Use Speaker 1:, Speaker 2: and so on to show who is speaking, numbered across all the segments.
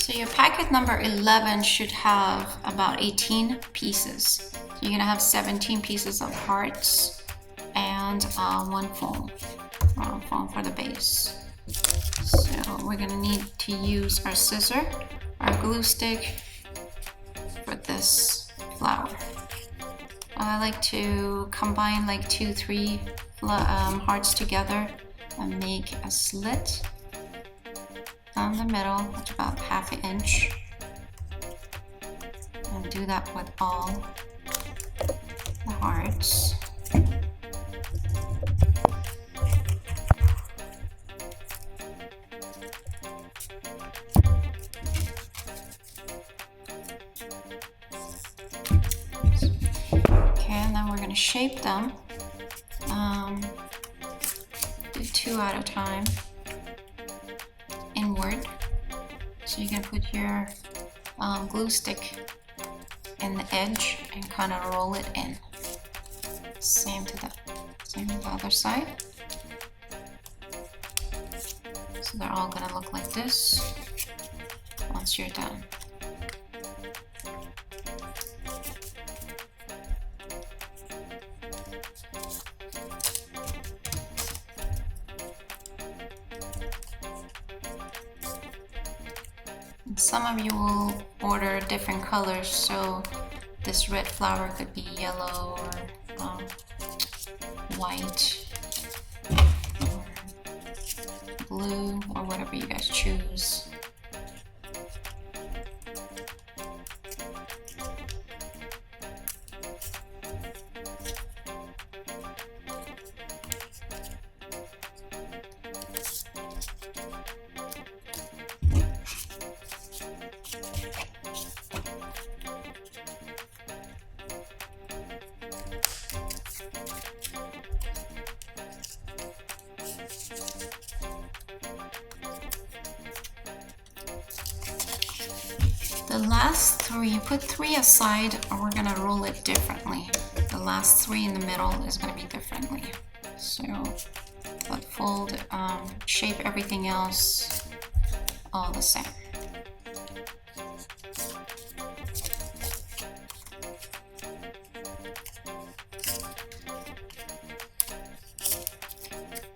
Speaker 1: So your packet number 11 should have about 18 pieces. So you're gonna have 17 pieces of hearts and one foam for the base. So we're gonna need to use our scissor, our glue stick for this flower. I like to combine like 2-3 hearts together and make a slit down the middle, that's about 1/2 inch. And do that with all the hearts. Okay, and then we're going to shape them. Do 2 at a time. Inward. So you can put your glue stick in the edge and kind of roll it in. Same to the other side. So they're all gonna look like this once you're done. Some of you will order different colors, so this red flower could be yellow or white or blue or whatever you guys choose. The last 3, put 3 aside, or we're gonna roll it differently. The last 3 in the middle is gonna be differently. So, but fold, shape everything else all the same.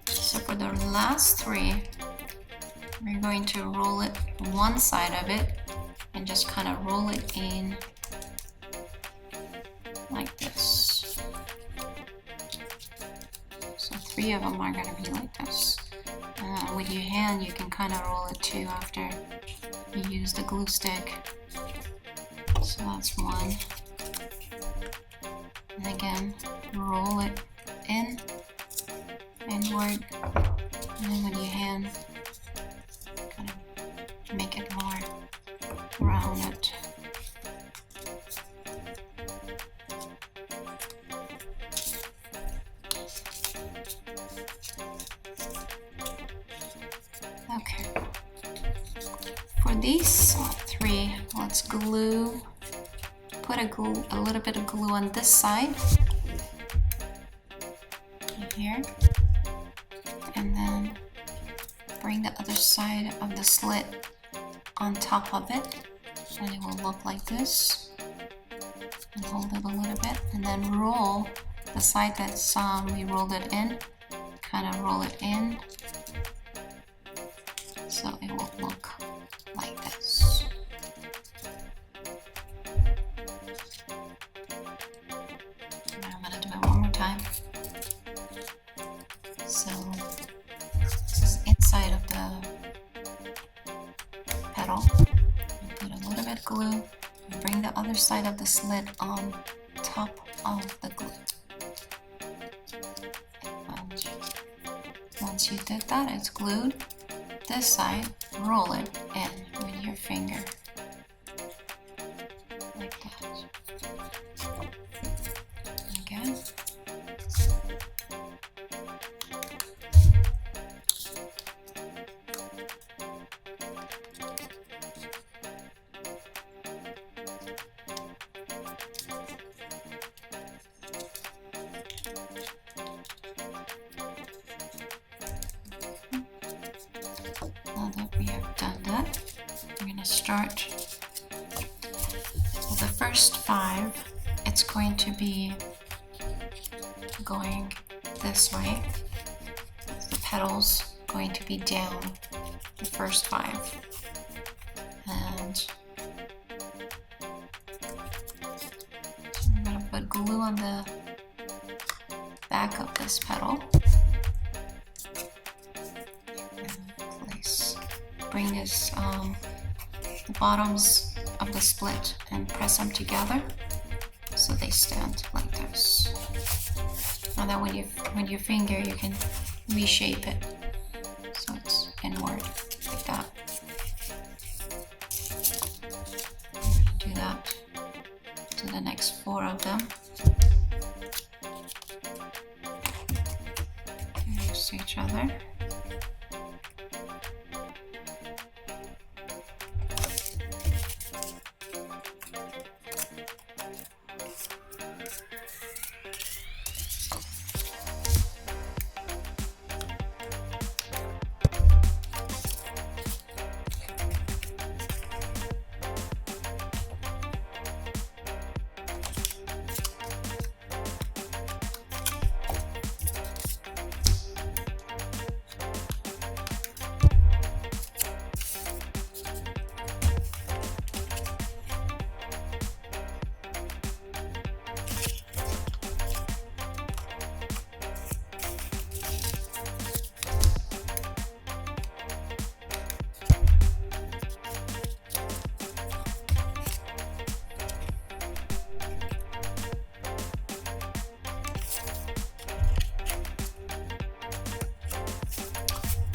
Speaker 1: So for the last 3, we're going to roll it one side of it and just kind of roll it in like this. So 3 of them are going to be like this. With your hand, you can kind of roll it too after you use the glue stick. So that's 1. And again, roll it in, inward, and then with your hand, kind of make it more rounded. Okay. For these 3, let's glue. Put a little bit of glue on this side here, and then bring the other side of the slit on top of it, and it will look like this. And hold it a little bit, and then roll the side that's we rolled it in. Kind of roll it in, so it will look like this. And I'm gonna do it one more time. So this is inside of the petal. Put a little bit of glue and bring the other side of the slit on top of the glue. And once you did that, it's glued. This side, roll it in with your finger. Like that. Again. Now that we have done that, we're going to start with the first 5. It's going to be going this way. The petals going to be down the first 5. And so I'm going to put glue on the back of this petal. Bring this the bottoms of the split and press them together so they stand like this. And then with your finger you can reshape it so it's inward like that. Do that to the next 4 of them. Next to each other.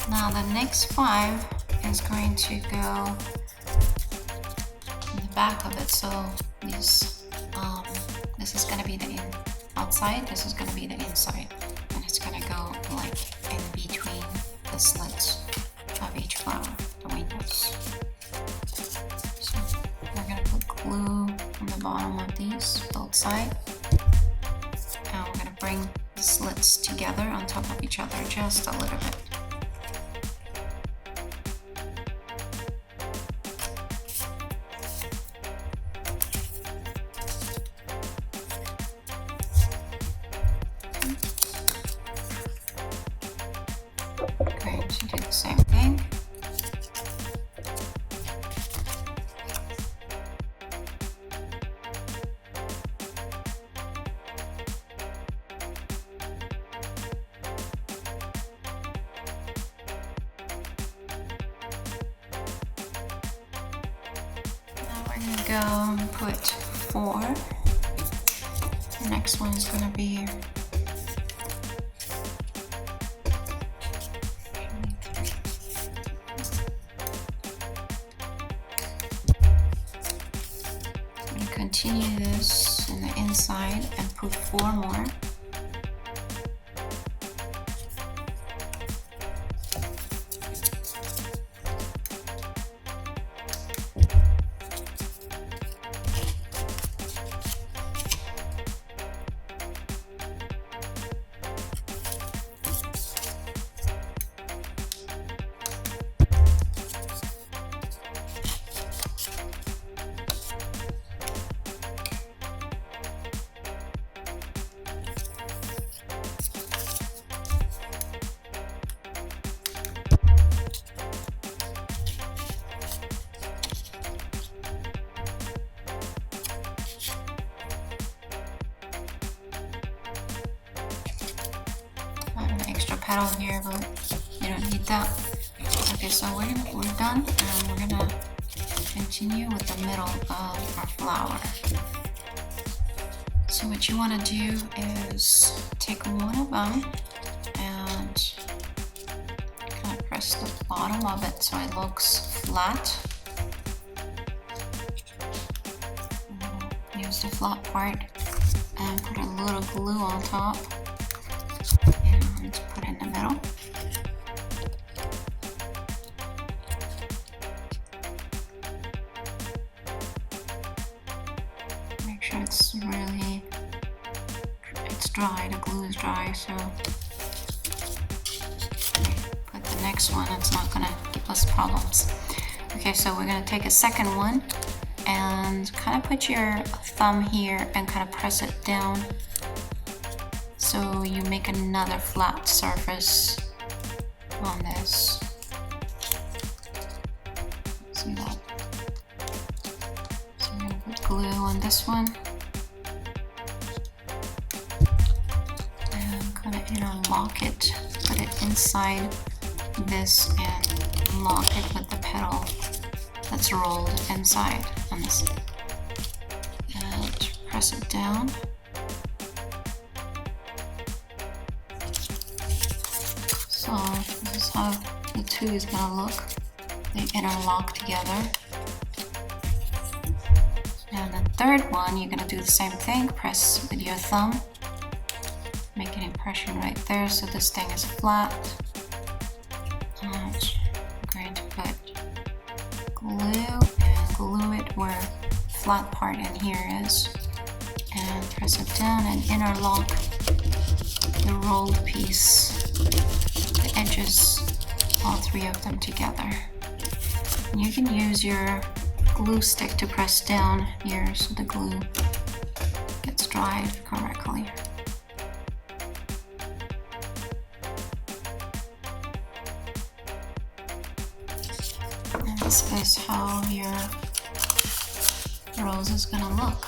Speaker 1: Now the next 5 is going to go in the back of it. So this is going to be the outside, this is going to be the inside, and it's going to go like in between the slits of each flower, the windows. So we're going to put glue on the bottom of these, both sides, and we're going to bring the slits together on top of each other just a little bit. Going to do the same thing. Now we're going to go and put 4. The next one is going to be continue this in the inside and put 4 more. Extra petal here, but you don't need that. Okay, so we're done, and we're gonna continue with the middle of our flower. So what you want to do is take one of them and kind of press the bottom of it so it looks flat. Use the flat part and put a little glue on top. And put it in the middle. Make sure it's dry, the glue is dry, so put the next one, it's not gonna give us problems. Okay, so we're gonna take a second one and kind of put your thumb here and kind of press it down so you make another flat surface on this. See that? So I'm gonna put glue on this one and kind of interlock it, put it inside this and lock it with the petal that's rolled inside on this, and press it down. So this is how the two is gonna look. They interlock together. And the third one, you're gonna do the same thing. Press with your thumb, make an impression right there so this thing is flat. And I'm going to put glue and glue it where the flat part in here is, and press it down and interlock the rolled piece, the edges, all three of them together. And you can use your glue stick to press down here so the glue gets dried correctly. And this is how your rose is gonna look.